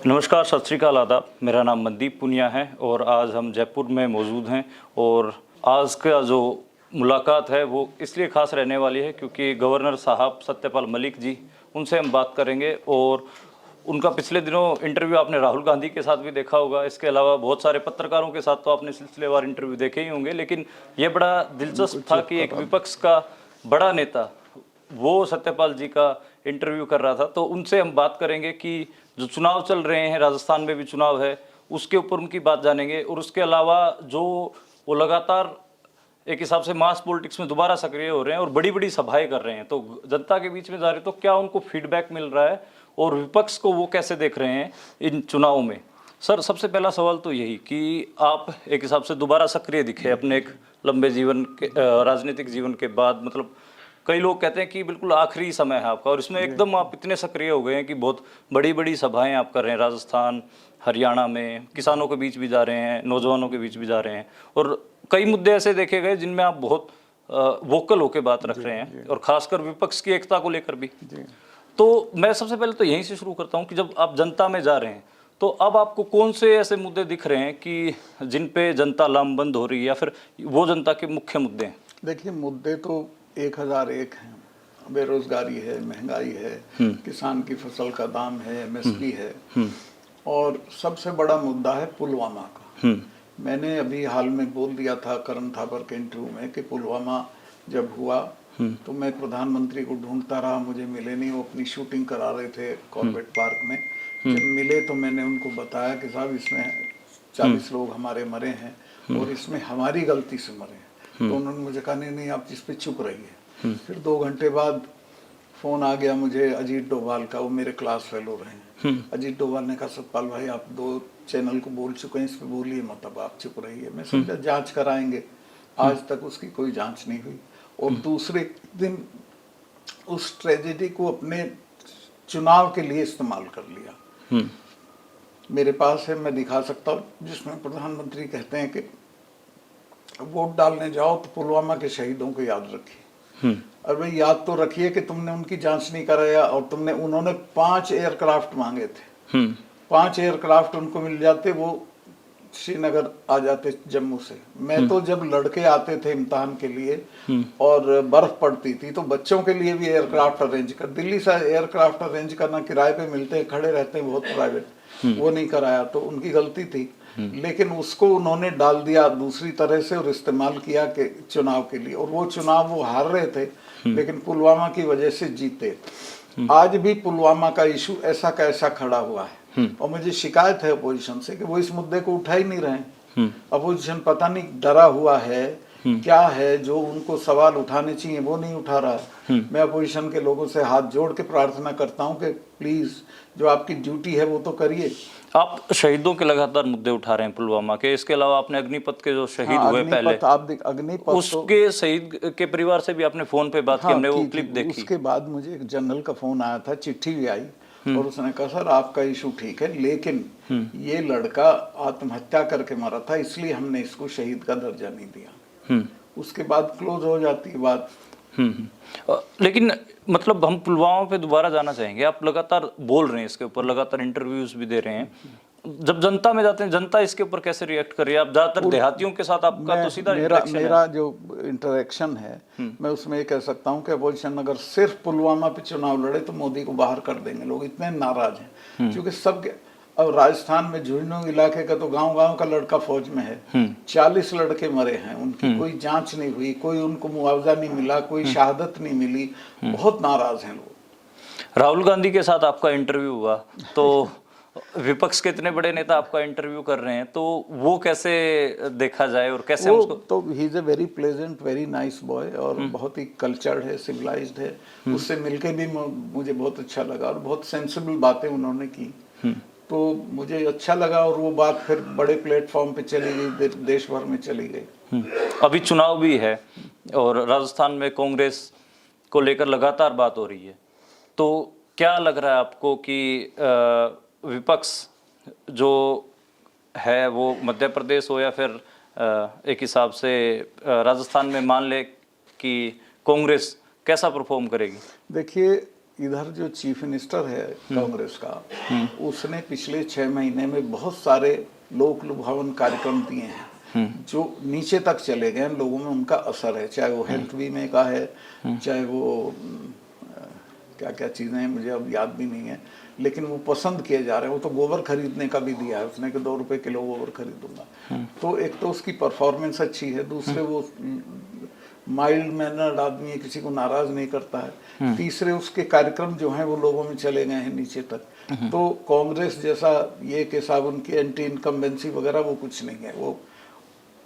नमस्कार, सत श्री अकाल, आदाब। मेरा नाम मनदीप पुनिया है और आज हम जयपुर में मौजूद हैं। और आज का जो मुलाकात है वो इसलिए ख़ास रहने वाली है क्योंकि गवर्नर साहब सत्यपाल मलिक जी, उनसे हम बात करेंगे। और उनका पिछले दिनों इंटरव्यू आपने राहुल गांधी के साथ भी देखा होगा। इसके अलावा बहुत सारे पत्रकारों के साथ तो आपने सिलसिलेवार इंटरव्यू देखे ही होंगे, लेकिन ये बड़ा दिलचस्प था कि एक विपक्ष का बड़ा नेता वो सत्यपाल जी का इंटरव्यू कर रहा था। तो उनसे हम बात करेंगे कि जो चुनाव चल रहे हैं, राजस्थान में भी चुनाव है, उसके ऊपर उनकी बात जानेंगे। और उसके अलावा जो वो लगातार एक हिसाब से मास पॉलिटिक्स में दोबारा सक्रिय हो रहे हैं और बड़ी बड़ी सभाएं कर रहे हैं, तो जनता के बीच में जा रहे हैं, तो क्या उनको फीडबैक मिल रहा है और विपक्ष को वो कैसे देख रहे हैं इन चुनाव में। सर, सबसे पहला सवाल तो यही कि आप एक हिसाब से दोबारा सक्रिय दिखे अपने एक लंबे जीवन के राजनीतिक जीवन के बाद। मतलब कई लोग कहते हैं कि बिल्कुल आखिरी समय है आपका, और इसमें एकदम आप इतने सक्रिय हो गए हैं कि बहुत बड़ी बड़ी सभाएं आप कर रहे हैं राजस्थान, हरियाणा में, किसानों के बीच भी जा रहे हैं, नौजवानों के बीच भी जा रहे हैं, और कई मुद्दे ऐसे देखे गए जिनमें आप बहुत वोकल होकर बात रख रहे हैं, और खासकर विपक्ष की एकता को लेकर भी। तो मैं सबसे पहले तो यहीं से शुरू करता हूँ कि जब आप जनता में जा रहे हैं तो अब आपको कौन से ऐसे मुद्दे दिख रहे हैं कि जिन पे जनता लामबंद हो रही है, या फिर वो जनता के मुख्य मुद्दे हैं? देखिए, मुद्दे तो 1001 हैं। बेरोजगारी है, महंगाई है, किसान की फसल का दाम है, एमएसपी है, और सबसे बड़ा मुद्दा है पुलवामा का। मैंने अभी हाल में बोल दिया था करण थापर के इंटरव्यू में कि पुलवामा जब हुआ तो मैं प्रधानमंत्री को ढूंढता रहा, मुझे मिले नहीं। वो अपनी शूटिंग करा रहे थे कॉर्बेट पार्क में। जब मिले तो मैंने उनको बताया कि साहब, इसमें 40 लोग हमारे मरे हैं और इसमें हमारी गलती से मरे हैं। तो उन्होंने मुझे कहा, नहीं आप इस पे चुप रहिए। फिर 2 घंटे बाद फोन आ गया मुझे अजीत डोभाल का, वो मेरे क्लास फेलो रहे हैं। अजीत डोभाल ने कहा, सतपाल भाई आप 2 चैनल को बोल चुके हैं, इस पे बोलिए मत, अब आप चुप रहिए। मैं समझा जांच कराएंगे। आज तक उसकी कोई जांच नहीं हुई। और दूसरे दिन उस ट्रेजेडी को अपने चुनाव के लिए इस्तेमाल कर लिया। मेरे पास है, मैं दिखा सकता हूँ, जिसमें प्रधानमंत्री कहते हैं कि वोट डालने जाओ तो पुलवामा के शहीदों को याद रखिए। और भाई याद तो रखिए कि तुमने उनकी जांच नहीं कराया, और उन्होंने 5 एयरक्राफ्ट मांगे थे। 5 एयरक्राफ्ट उनको मिल जाते, वो श्रीनगर आ जाते जम्मू से। मैं तो जब लड़के आते थे इम्तिहान के लिए और बर्फ पड़ती थी तो बच्चों के लिए भी एयरक्राफ्ट अरेंज कर, दिल्ली से एयरक्राफ्ट अरेंज करना, किराए पे मिलते हैं, खड़े रहते हैं, बहुत प्राइवेट, वो नहीं कराया तो उनकी गलती थी। लेकिन उसको उन्होंने डाल दिया दूसरी तरह से और इस्तेमाल किया कि चुनाव के लिए, और वो चुनाव वो हार रहे थे लेकिन पुलवामा की वजह से जीते। आज भी पुलवामा का इशू ऐसा का ऐसा खड़ा हुआ है, और मुझे शिकायत है अपोजिशन से कि वो इस मुद्दे को उठा ही नहीं रहे। अपोजिशन पता नहीं डरा हुआ है क्या है, जो उनको सवाल उठाने चाहिए वो नहीं उठा रहा है। मैं अपोजिशन के लोगों से हाथ जोड़ के प्रार्थना करता हूं कि प्लीज जो आपकी ड्यूटी है वो तो करिए। आप शहीदों के लगातार मुद्दे उठा रहे हैं पुलवामा के, इसके अलावा आपने अग्निपथ के जो शहीद हुए पहले, अग्निपथ उसके शहीद के परिवार से भी आपने फोन पे बात की, हमने वो क्लिप देखी। उसके बाद मुझे एक जनरल का फोन आया था, चिट्ठी भी आई, और उसने कहा सर आपका इशू ठीक है, लेकिन ये लड़का आत्महत्या करके मरा था, इसलिए हमने इसको शहीद का दर्जा नहीं दिया। उसके बाद क्लोज हो जाती है बात। लेकिन मतलब हम पुलवामा पे दोबारा जाना चाहेंगे। आप लगातार बोल रहे हैं इसके ऊपर, लगातार इंटरव्यूज भी दे रहे हैं। जब जनता में जाते हैं, जनता इसके ऊपर कैसे रिएक्ट कर रही है? आप ज्यादातर देहातियों के साथ आपका तो सीधा मेरा जो इंटरेक्शन है, मैं उसमें ये कह सकता हूँ कि अपोजिशन अगर सिर्फ पुलवामा पे चुनाव लड़े तो मोदी को बाहर कर देंगे। लोग इतने नाराज हैं क्योंकि सबके, अब राजस्थान में झुंझुनू इलाके का तो गांव-गांव का लड़का फौज में है। 40 लड़के मरे हैं, उनकी कोई जांच नहीं हुई, कोई उनको मुआवजा नहीं मिला, कोई शहादत नहीं मिली। बहुत नाराज हैं लोग। राहुल गांधी के साथ आपका इंटरव्यू हुआ तो विपक्ष के इतने बड़े नेता आपका इंटरव्यू कर रहे हैं, तो वो कैसे देखा जाए और कैसे उसको? तो he is a very pleasant, very nice boy, और बहुत ही कल्चर्ड है, सिविलाइज्ड है। उससे मिलके भी मुझे बहुत अच्छा लगा, और बहुत सेंसिबल बातें उन्होंने की, तो मुझे अच्छा लगा। और वो बात फिर बड़े प्लेटफॉर्म पे चली गई, देश भर में चली गई। अभी चुनाव भी है और राजस्थान में कांग्रेस को लेकर लगातार बात हो रही है, तो क्या लग रहा है आपको कि विपक्ष जो है वो मध्य प्रदेश हो या फिर एक हिसाब से राजस्थान में मान ले कि कांग्रेस कैसा परफॉर्म करेगी? देखिए, इधर जो चीफ मिनिस्टर है कांग्रेस का, उसने पिछले 6 महीने में बहुत सारे लोक लुभावन कार्यक्रम दिए हैं जो नीचे तक चले गए, लोगों में उनका असर है, चाहे वो हेल्थ बीमे का है, चाहे वो क्या क्या चीज़ें हैं मुझे अब याद भी नहीं है, लेकिन वो पसंद किए जा रहे हैं। वो तो गोबर खरीदने का भी दिया है उसने कि 2 रुपए किलो गोबर खरीदूंगा। तो एक तो उसकी परफॉर्मेंस अच्छी है, दूसरे वो माइल्ड मैनर्ड आदमी है, किसी को नाराज नहीं करता है, तीसरे उसके कार्यक्रम जो हैं वो लोगों में चले गए हैं नीचे तक। तो कांग्रेस जैसा ये कि साहब उनकी एंटी इनकम्बेंसी वगैरह वो कुछ नहीं है, वो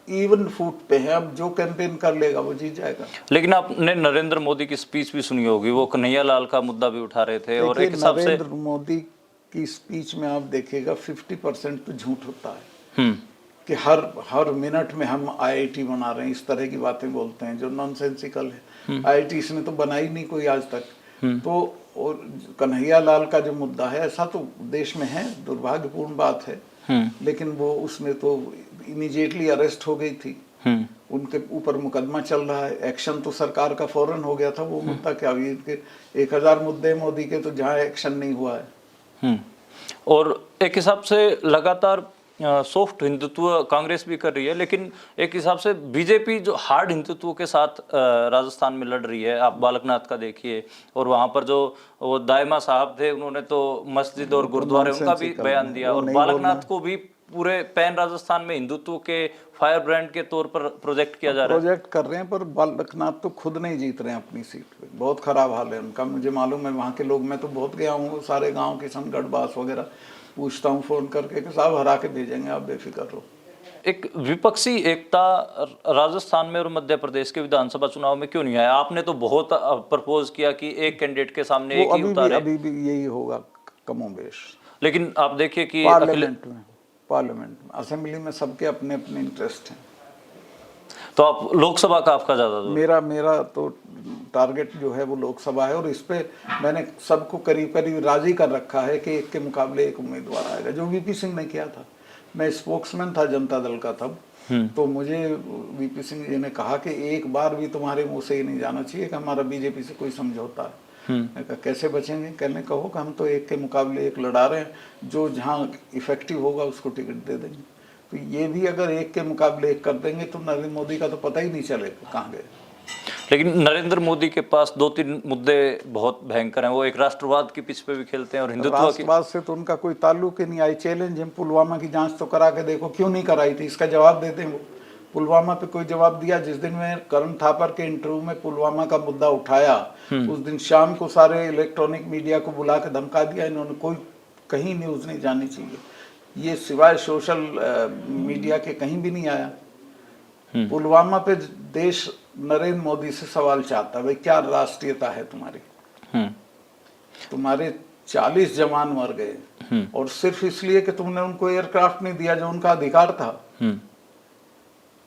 इवन फुट पे है, अब जो कैंपेन कर लेगा वो जीत जाएगा। लेकिन आपने नरेंद्र मोदी की स्पीच भी सुनी होगी, वो कन्हैया लाल का मुद्दा भी उठा रहे थे और एक हिसाब से नरेंद्र मोदी की स्पीच में आप देखिएगा 50% तो झूठ होता है कि हर मिनट में हम आईआईटी बना रहे हैं, इस तरह की बातें बोलते हैं जो नॉनसेंसिकल है। आईआईटी इसने तो बनाई नहीं कोई आज तक। तो और कन्हैया लाल का जो मुद्दा है, ऐसा तो देश में है, दुर्भाग्यपूर्ण बात है, लेकिन वो उसमें तो इमीडिएटली अरेस्ट हो गई थी, उनके ऊपर मुकदमा चल रहा है, एक्शन तो सरकार का फौरन हो गया था। वो मुद्दा क्या हुई कि 1000 मुद्दे मोदी के, तो जहाँ एक्शन नहीं हुआ है। और एक हिसाब से लगातार सॉफ्ट हिंदुत्व कांग्रेस भी कर रही है, लेकिन एक हिसाब से बीजेपी जो हार्ड हिंदुत्व के साथ राजस्थान में लड़ रही है। आप बालकनाथ का देखिए, और वहां पर जो वो दायमा साहब थे उन्होंने तो मस्जिद और गुरुद्वारे उनका भी बयान दिया, और बालकनाथ को भी पूरे पैन राजस्थान में हिंदुत्व के फायर ब्रांड के तौर पर प्रोजेक्ट किया जा रहा है। प्रोजेक्ट कर रहे हैं, पर बालकनाथ तो खुद नहीं जीत रहे हैं अपनी सीट पे, बहुत खराब हाल है उनका। मुझे मालूम है, वहाँ के लोग, मैं तो बहुत गया हूँ सारे गाँव, किशनगढ़ बास वगैरह, पूछता हूँ फोन करके कि साहब हरा के भेजेंगे, आप बेफिक्र रहो। एक विपक्षी एकता राजस्थान में और मध्य प्रदेश के विधानसभा चुनाव में क्यों नहीं आया? आपने तो बहुत प्रपोज किया कि एक कैंडिडेट के सामने एक ही उतारे। अभी भी यही होगा कमोबेश। लेकिन आप देखिए कि पार्लियामेंट में असेंबली में सबके अपने अपने इंटरेस्ट हैं। तो आप लोकसभा का आपका ज्यादा मेरा तो टारगेट जो है वो लोकसभा है, और इस पे मैंने सबको करीब करीब राजी कर रखा है कि एक के मुकाबले एक उम्मीदवार आएगा, जो वीपी सिंह ने किया था। मैं स्पोक्समैन था जनता दल का तब, तो मुझे वीपी सिंह जी ने कहा कि एक बार भी तुम्हारे मुंह से ये नहीं जाना चाहिए कि हमारा बीजेपी से कोई समझौता है। मैं कहा कैसे बचेंगे? कहने कहो कि हम तो एक के मुकाबले एक लड़ा रहे हैं, जो जहाँ इफेक्टिव होगा उसको टिकट दे देंगे। तो ये भी अगर एक के मुकाबले एक कर देंगे तो नरेंद्र मोदी का तो पता ही नहीं चलेगा कहाँ गए। लेकिन नरेंद्र मोदी के पास 2-3 मुद्दे बहुत भयंकर हैं। वो एक राष्ट्रवाद की पिच पे भी खेलते हैं और हिंदुत्व की। राष्ट्रवाद से तो उनका कोई ताल्लुक ही नहीं। आई चैलेंज हम, पुलवामा की जांच तो करा के देखो, क्यों नहीं कराई थी, इसका जवाब देते हैं वो। पुलवामा पे कोई जवाब दिया? जिस दिन में करण थापर के इंटरव्यू में पुलवामा का मुद्दा उठाया, उस दिन शाम को सारे इलेक्ट्रॉनिक मीडिया को बुला के धमका दिया इन्होंने। कोई कहीं न्यूज नहीं जानी चाहिए, ये सिवाय सोशल मीडिया के कहीं भी नहीं आया। पुलवामा पे देश नरेंद्र मोदी से सवाल चाहता है, भाई क्या राष्ट्रीयता है तुम्हारी? तुम्हारे 40 जवान मर गए और सिर्फ इसलिए कि तुमने उनको एयरक्राफ्ट नहीं दिया जो उनका अधिकार था।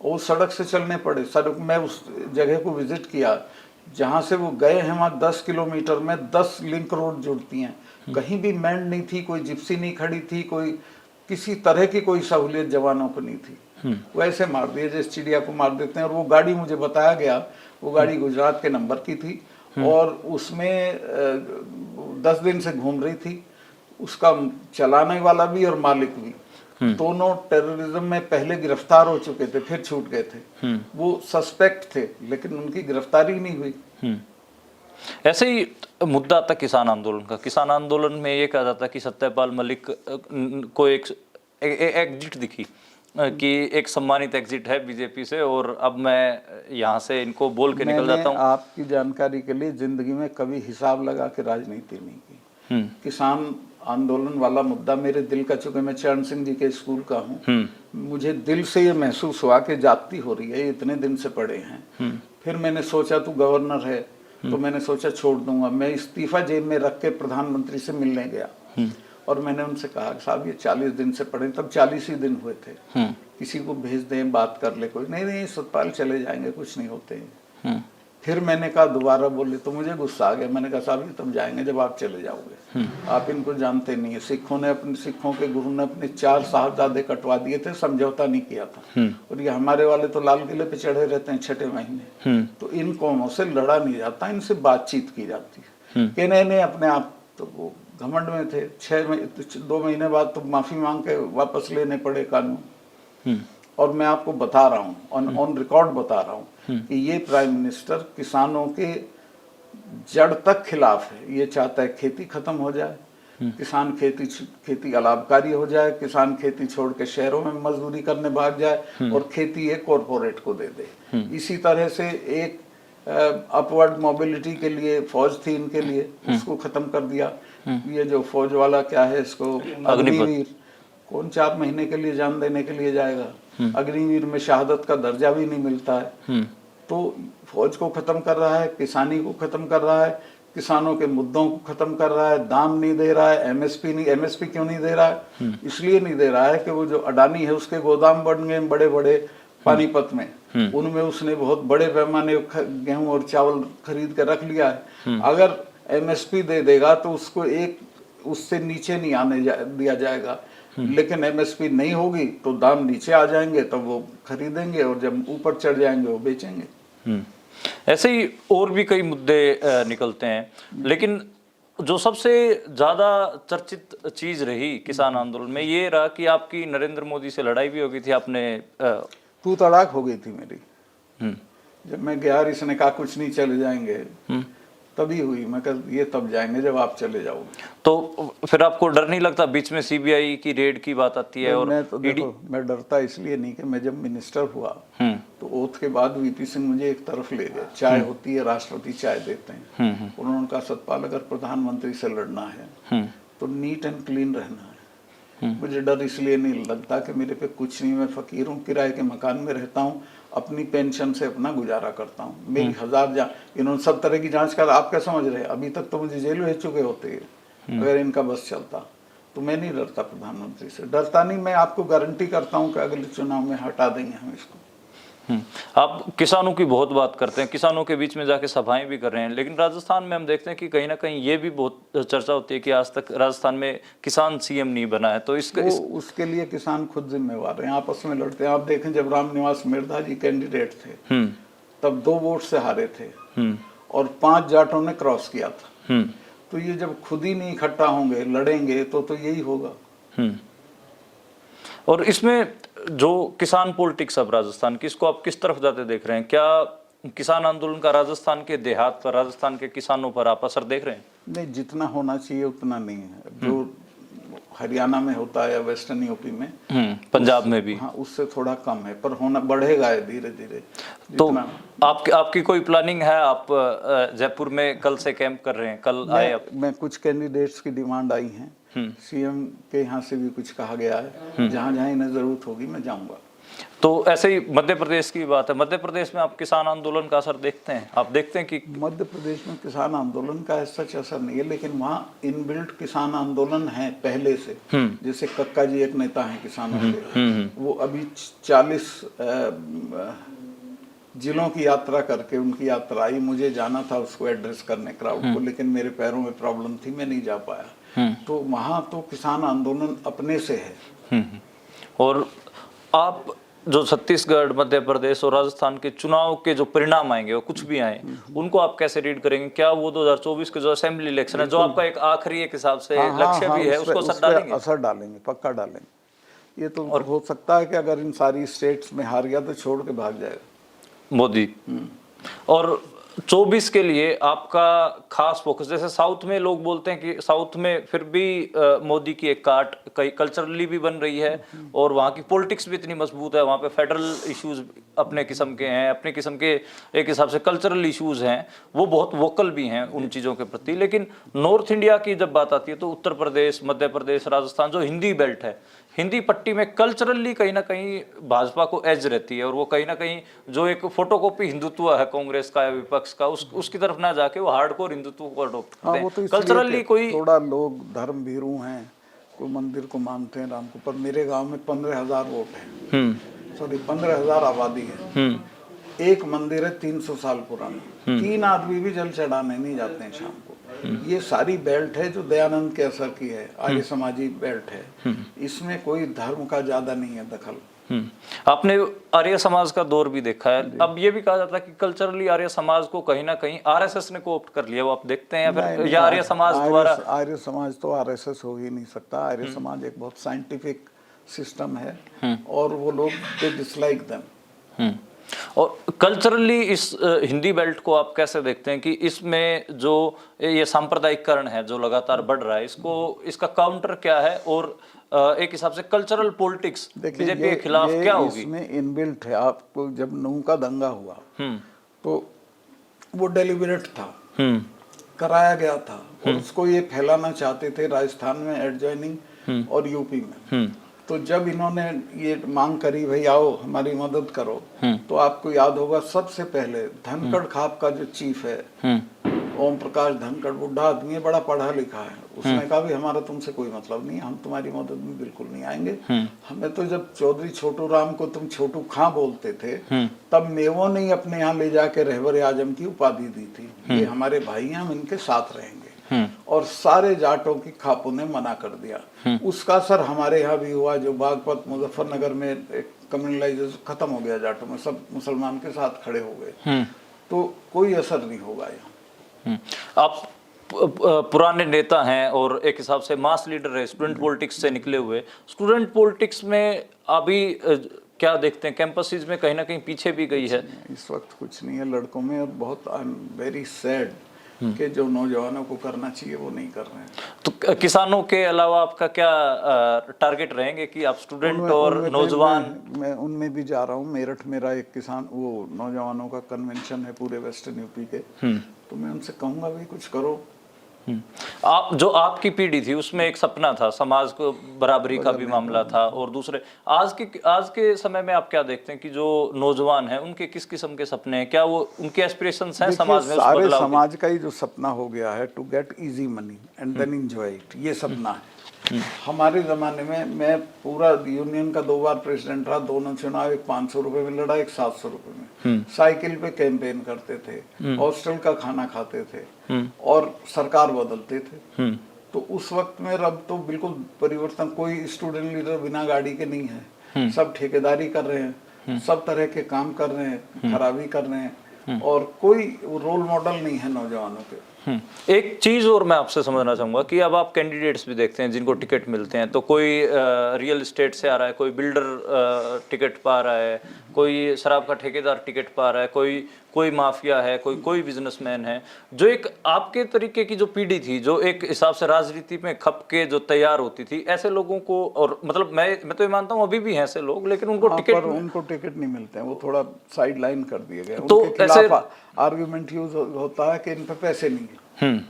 वो सड़क से चलने पड़े। सड़क, मैं उस जगह को विजिट किया जहां से वो गए हैं, वहां 10 किलोमीटर में 10 लिंक रोड जुड़ती हैं। कहीं भी मैंड नहीं थी, कोई जिप्सी नहीं खड़ी थी, कोई किसी तरह की कोई सहूलियत जवानों को नहीं थी। वो ऐसे मार दिए जैसे चिड़िया को मार देते हैं। और वो गाड़ी, मुझे बताया गया, वो गाड़ी गुजरात के नंबर की थी और उसमें 10 दिन से घूम रही थी। उसका चलाने वाला भी और मालिक भी, दोनों टेररिज्म में पहले गिरफ्तार हो चुके थे, फिर छूट गए थे। वो सस्पेक्ट थे लेकिन उनकी गिरफ्तारी नहीं हुई। ऐसे ही मुद्दा था किसान आंदोलन का। किसान आंदोलन में ये कहा जाता कि सत्यपाल मलिक को एक एग्जिट दिखी कि एक सम्मानित एग्जिट है बीजेपी से, और अब मैं यहाँ से इनको बोल के निकल जाता हूँ। आपकी जानकारी के लिए जिंदगी में कभी हिसाब लगा के राजनीति नहीं की। किसान आंदोलन वाला मुद्दा मेरे दिल का, चूंकि मैं चरण सिंह जी के स्कूल का हूँ, मुझे दिल से ये महसूस हुआ कि जाती हो रही है, इतने दिन से पड़े हैं। फिर मैंने सोचा तू गवर्नर है, तो मैंने सोचा छोड़ दूंगा। मैं इस्तीफा जेब में रख के प्रधानमंत्री से मिलने गया और मैंने उनसे कहा साहब ये 40 दिन से पड़े, तब 40 ही दिन हुए थे, किसी को भेज दें, बात कर ले कोई। नहीं सतपाल चले जाएंगे, कुछ नहीं होते। फिर मैंने कहा दोबारा बोले तो मुझे गुस्सा आ गया। मैंने कहा साहब ये तब जाएंगे जब आप चले जाओगे, आप इनको जानते नहीं है। सिखों के गुरु ने अपने 4 साहबजादे कटवा दिए थे, समझौता नहीं किया था। और ये हमारे वाले तो लाल किले पे चढ़े रहते हैं 6ठे महीने। तो इन कौमों से लड़ा नहीं जाता, इनसे बातचीत की जाती है। कि नहीं अपने आप, तो वो घमंड में थे। 2 महीने बाद तो माफी मांग के वापस लेने पड़े कानून। और मैं आपको बता रहा हूँ, ऑन रिकॉर्ड बता रहा हूँ कि ये प्राइम मिनिस्टर किसानों के जड़ तक खिलाफ है। ये चाहता है खेती खत्म हो जाए, किसान खेती अलाभकारी हो जाए, किसान खेती छोड़ के शहरों में मजदूरी करने भाग जाए और खेती एक कॉरपोरेट को दे दे। इसी तरह से एक अपवर्ड मोबिलिटी के लिए फौज थी इनके लिए, उसको खत्म कर दिया। ये जो फौज वाला क्या है, इसको अग्निवीर, कौन 4 महीने के लिए जान देने के लिए जाएगा? अग्निवीर में शहादत का दर्जा भी नहीं मिलता है। तो फौज को खत्म कर रहा है, किसानी को खत्म कर रहा है, किसानों के मुद्दों को खत्म कर रहा है, दाम नहीं दे रहा है, एमएसपी क्यों नहीं दे रहा है? इसलिए नहीं दे रहा है कि वो जो अडानी है उसके गोदाम बन गए बड़े बड़े पानीपत में, उनमें उसने बहुत बड़े पैमाने गेहूं और चावल खरीद कर रख लिया है। अगर एमएसपी दे देगा तो उसको उससे नीचे नहीं आने दिया जाएगा, लेकिन एमएसपी नहीं होगी तो दाम नीचे आ जाएंगे, तब वो खरीदेंगे और जब ऊपर चढ़ जाएंगे वो बेचेंगे। ऐसे ही और भी कई मुद्दे निकलते हैं, लेकिन जो सबसे ज्यादा चर्चित चीज रही किसान आंदोलन में ये रहा कि आपकी नरेंद्र मोदी से लड़ाई भी हो गई थी। आपने तू तड़ाक हो गई थी मेरी। जब मैं गया, इसने कहा कुछ नहीं चले जाएंगे, तभी हुई। मैं कहा ये तब जाएंगे जब आप चले जाओगे। तो फिर आपको डर नहीं लगता? बीच में सीबीआई की रेड की बात आती है। और मैं तो देखो, मैं डरता इसलिए नहीं कि मैं जब मिनिस्टर हुआ तो ओथ के बाद वीपी सिंह मुझे एक तरफ ले गए। चाय होती है, राष्ट्रपति चाय देते हैं, उन्होंने कहा सतपाल अगर प्रधानमंत्री से लड़ना है तो नीट एंड क्लीन रहना है। मुझे डर इसलिए नहीं लगता कि मेरे पे कुछ नहीं, मैं फकीर हूँ, किराए के मकान में रहता हूँ, अपनी पेंशन से अपना गुजारा करता हूँ। मेरी 1000 इन्होंने सब तरह की जांच कर, आप क्या समझ रहे हैं? अभी तक तो मुझे जेल भेज चुके होते हैं अगर इनका बस चलता। तो मैं नहीं डरता प्रधानमंत्री से, डरता नहीं। मैं आपको गारंटी करता हूँ कि अगले चुनाव में हटा देंगे हम इसको। आप किसानों की बहुत बात करते हैं, किसानों के बीच में जाके सभाएं भी कर रहे हैं, लेकिन राजस्थान में हम देखते हैं कि कहीं ना कहीं ये भी बहुत चर्चा होती है कि आज तक राजस्थान में किसान सीएम नहीं बना है। तो उसके लिए किसान खुद जिम्मेवार हैं, आपस में लड़ते हैं। आप देखें जब रामनिवास मिर्धा जी कैंडिडेट थे तब 2 वोट से हारे थे और 5 जाटों ने क्रॉस किया था। तो ये जब खुद ही नहीं इकट्ठा होंगे, लड़ेंगे तो यही होगा। और इसमें जो किसान पॉलिटिक्स अब राजस्थान की, इसको आप किस तरफ जाते देख रहे हैं? क्या किसान आंदोलन का राजस्थान के देहात पर, राजस्थान के किसानों पर आप असर देख रहे हैं? नहीं, जितना होना चाहिए उतना नहीं है। जो हरियाणा में होता है या वेस्टर्न यूपी में, पंजाब में भी, हाँ, उससे थोड़ा कम है, पर होना बढ़ेगा धीरे धीरे। तो आपकी कोई प्लानिंग है? आप जयपुर में कल से कैंप कर रहे हैं, कल आए आप? मैं कुछ कैंडिडेट्स की डिमांड आई है, सीएम के यहाँ से भी कुछ कहा गया है, जहाँ जहाँ इन्हें जरूरत होगी मैं जाऊंगा। तो ऐसे ही मध्य प्रदेश की बात है, मध्य प्रदेश में आप किसान आंदोलन का असर देखते हैं? आप देखते हैं कि मध्य प्रदेश में किसान आंदोलन का सच असर नहीं है, लेकिन वहाँ इनबिल्ट किसान आंदोलन है पहले से। जैसे कक्का जी एक नेता है किसानों के, वो अभी 40 जिलों की यात्रा करके, उनकी यात्रा आई, मुझे जाना था उसको एड्रेस करने क्राउड को, लेकिन मेरे पैरों में प्रॉब्लम थी, मैं नहीं जा पाया। तो वहाँ तो किसान आंदोलन अपने से है। और आप जो छत्तीसगढ़, मध्य प्रदेश और राजस्थान के चुनाव के जो परिणाम आएंगे, वो कुछ भी आए, उनको आप कैसे रीड करेंगे? क्या वो 2024 के जो असेंबली इलेक्शन है, जो आपका एक आखिरी एक हिसाब से लक्ष्य भी है, उसको असर डालेंगे? असर डालेंगे, पक्का डालेंगे। ये तो और हो सकता है कि अगर इन सारी स्टेट्स में हार गया तो छोड़ के भाग जाएगा मोदी। और 24 के लिए आपका खास फोकस, जैसे साउथ में लोग बोलते हैं कि साउथ में फिर भी मोदी की एक काट कई कल्चरली भी बन रही है और वहाँ की पॉलिटिक्स भी इतनी मजबूत है, वहाँ पे फेडरल इश्यूज अपने किस्म के हैं, अपने किस्म के एक हिसाब से कल्चरल इश्यूज हैं, वो बहुत वोकल भी हैं उन चीज़ों के प्रति। लेकिन नॉर्थ इंडिया की जब बात आती है तो उत्तर प्रदेश, मध्य प्रदेश, राजस्थान, जो हिंदी बेल्ट है, हिंदी पट्टी में कल्चरली कहीं ना कहीं भाजपा को एज रहती है और वो कहीं ना कहीं जो एक फोटोकॉपी हिंदुत्व है कांग्रेस का या विपक्ष का, उसकी तरफ ना जाके वो हार्डकोर हिंदुत्व को अडॉप्ट करते हैं। कल्चरली कोई थोड़ा लोग धर्म भीरू हैं, कोई मंदिर को मानते हैं, राम को, पर मेरे गांव में 15,000 वोट है, सॉरी 15,000 आबादी है, एक मंदिर है 300 साल पुराना, 3 आदमी भी जल चढ़ाने नहीं जाते हैं शाम को। ये सारी बेल्ट है जो दयानंद के असर की है, आर्य समाजी बेल्ट है, इसमें कोई धर्म का ज्यादा नहीं है दखल। आपने आर्य समाज का दौर भी देखा है। अब ये भी कहा जाता है कि कल्चरली आर्य समाज को कहीं ना कहीं आरएसएस ने कोऑप्ट कर लिया, वो आप देखते हैं या फिर या आर्य समाज द्वारा? आर्य समाज तो आरएसएस हो ही नहीं सकता। आर्य समाज एक बहुत साइंटिफिक सिस्टम है और वो लोग दे डिसलाइक देम। और कल्चरली इस हिंदी बेल्ट को आप कैसे देखते हैं कि इसमें जो ये सांप्रदायिकरण है जो लगातार बढ़ रहा है, इसको इसका काउंटर क्या है और एक हिसाब से कल्चरल पॉलिटिक्स बीजेपी के खिलाफ क्या होगी? इसमें इनबिल्ट है। आपको जब नूह का दंगा हुआ तो वो डेलिबरेट था, कराया गया था और उसको ये फैलाना चाहते थे राजस्थान में एडजॉइनिंग और यूपी में। तो जब इन्होंने ये मांग करी भाई आओ हमारी मदद करो, तो आपको याद होगा सबसे पहले धनखड़ खाप का जो चीफ है ओम प्रकाश धनखड़, बुढ़ा आदमी है, बड़ा पढ़ा लिखा है, उसने कहा भी हमारा तुमसे कोई मतलब नहीं, हम तुम्हारी मदद में बिल्कुल नहीं आएंगे। हमें तो जब चौधरी छोटू राम को तुम छोटू खां बोलते थे तब मेवों ने अपने यहाँ ले जाके रहबर आजम की उपाधि दी थी, ये हमारे भाई हैं, हम इनके साथ रहेंगे। और सारे जाटों की खापों ने मना कर दिया। उसका असर हमारे यहाँ भी हुआ, जो बागपत मुजफ्फरनगर में एक कम्युनलाइजेशन खत्म हो गया, जाटों में सब मुसलमान के साथ खड़े हो गए, तो कोई असर नहीं होगा यहाँ। आप पुराने नेता हैं और एक हिसाब से मास लीडर है, स्टूडेंट पॉलिटिक्स से निकले हुए। स्टूडेंट पॉलिटिक्स में अभी क्या देखते हैं? कैंपसेस में कहीं ना कहीं पीछे भी गई है इस वक्त, कुछ नहीं है लड़कों में। और बहुत आई एम वेरी सैड कि जो नौजवानों को करना चाहिए वो नहीं कर रहे हैं। तो किसानों के अलावा आपका क्या टारगेट रहेंगे कि आप स्टूडेंट और नौजवान? मैं उनमें भी जा रहा हूँ। मेरठ मेरा एक किसान वो नौजवानों का कन्वेंशन है पूरे वेस्टर्न यूपी के, तो मैं उनसे कहूँगा भाई कुछ करो। आप जो आपकी पीढ़ी थी उसमें एक सपना था, समाज को बराबरी का भी मामला था, और दूसरे आज के समय में आप क्या देखते हैं कि जो नौजवान हैं उनके किस किस्म के सपने हैं? क्या वो उनके एस्पिरेशंस हैं समाज में? सारे समाज का ही जो सपना हो गया है to get easy money and then enjoy it, ये सपना है। हमारे जमाने में मैं पूरा यूनियन का 2 बार प्रेसिडेंट रहा, दोनों चुनाव, एक 500 रुपए में लड़ा, एक 700 रुपए में। साइकिल पे कैंपेन करते थे, हॉस्टल का खाना खाते थे और सरकार बदलते थे। तो उस वक्त में अब तो बिल्कुल परिवर्तन, कोई स्टूडेंट लीडर बिना गाड़ी के नहीं है, सब ठेकेदारी कर रहे हैं, सब तरह के काम कर रहे हैं, खराबी कर रहे हैं और कोई रोल मॉडल नहीं है नौजवानों के। एक चीज और मैं आपसे समझना चाहूंगा कि अब आप कैंडिडेट्स भी देखते हैं जिनको टिकट मिलते हैं, तो कोई रियल एस्टेट से आ रहा है, कोई बिल्डर टिकट पा रहा है, कोई शराब का ठेकेदार टिकट पा रहा है, कोई माफिया है, कोई बिजनेसमैन है। जो एक आपके तरीके की जो पीढ़ी थी, जो एक हिसाब से राजनीति में खप के जो तैयार होती थी, ऐसे लोगों को, और मतलब मैं तो ये मानता हूँ अभी भी हैं ऐसे लोग, लेकिन उनको उनको टिकट नहीं मिलते हैं, वो थोड़ा साइड लाइन कर दिए गए। तो ऐसे आर्गुमेंट यूज होता है कि इन पे पैसे नहीं है।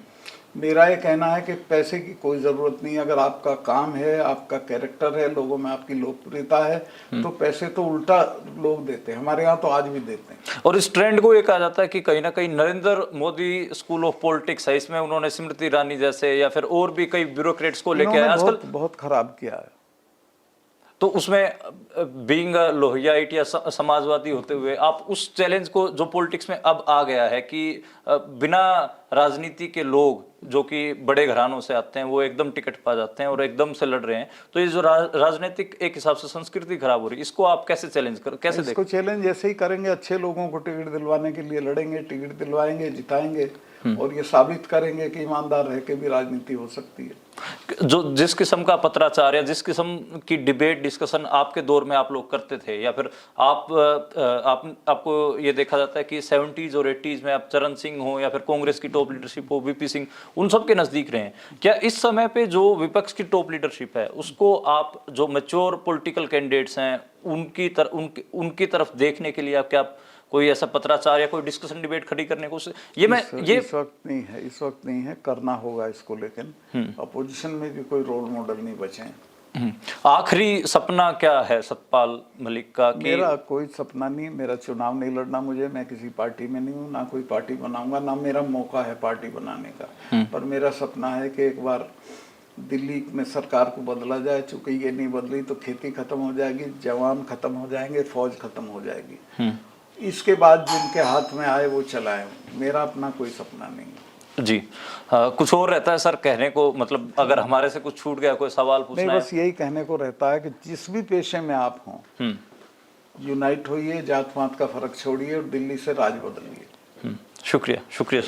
मेरा ये कहना है कि पैसे की कोई जरूरत नहीं। अगर आपका काम है, आपका कैरेक्टर है, लोगों में आपकी लोकप्रियता है, तो पैसे तो उल्टा लोग देते हैं, हमारे यहाँ तो आज भी देते हैं। और इस ट्रेंड को ये कहा जाता है कि कहीं ना कहीं Narendra Modi school of politics है, इसमें उन्होंने स्मृति ईरानी जैसे या फिर और भी कई ब्यूरोक्रेट्स को लेके आजकल बहुत खराब किया है। तो उसमें बीइंग लोहियाइट या समाजवादी होते हुए आप उस चैलेंज को, जो पॉलिटिक्स में अब आ गया है कि बिना राजनीति के लोग जो कि बड़े घरानों से आते हैं वो एकदम टिकट पा जाते हैं और एकदम से लड़ रहे हैं, तो ये जो राजनीतिक एक हिसाब से संस्कृति खराब हो रही है, इसको आप कैसे चैलेंज कैसे इसको चैलेंज ऐसे ही करेंगे, अच्छे लोगों को टिकट दिलवाने के लिए लड़ेंगे, टिकट दिलवाएंगे, जिताएंगे और ये साबित करेंगे कि ईमानदार रह के भी राजनीति हो सकती है। जो जिस किस्म का पत्राचार या जिस किस्म की डिबेट डिस्कशन आपके दौर में आप लोग करते थे, या फिर आपको ये देखा जाता है कि 70s और 80s में आप चरण सिंह हो या फिर कांग्रेस की टॉप लीडरशिप हो, वीपी सिंह, उन सब के नजदीक रहे हैं, क्या इस समय पे जो विपक्ष की टॉप लीडरशिप है उसको आप, जो मैच्योर पॉलिटिकल कैंडिडेट्स हैं, उनकी तरफ देखने के लिए आप क्या कोई ऐसा पत्राचार या कोई डिस्कशन डिबेट खड़ी करने को इस वक्त नहीं है, करना होगा इसको, लेकिन अपोजिशन में भी कोई रोल मॉडल नहीं बचे हैं। आखिरी सपना क्या है सतपाल मलिक का? मेरा कोई सपना नहीं, मेरा चुनाव नहीं लड़ना मुझे, मैं किसी पार्टी में नहीं हूँ, ना कोई पार्टी बनाऊंगा, ना मेरा मौका है पार्टी बनाने का। पर मेरा सपना है कि एक बार दिल्ली में सरकार को बदला जाए। चूंकि ये नहीं बदली तो खेती खत्म हो जाएगी, जवान खत्म हो जाएंगे, फौज खत्म हो जाएगी। इसके बाद जिनके हाथ में आए वो चलाए। मेरा अपना कोई सपना नहीं जी। कुछ और रहता है सर कहने को, मतलब अगर हमारे से कुछ छूट गया, कोई सवाल पूछना नहीं, बस यही कहने को रहता है कि जिस भी पेशे में आप हों, यूनाइट होइए, जात पात का फर्क छोड़िए और दिल्ली से राज बदलिए। शुक्रिया शुक्रिया।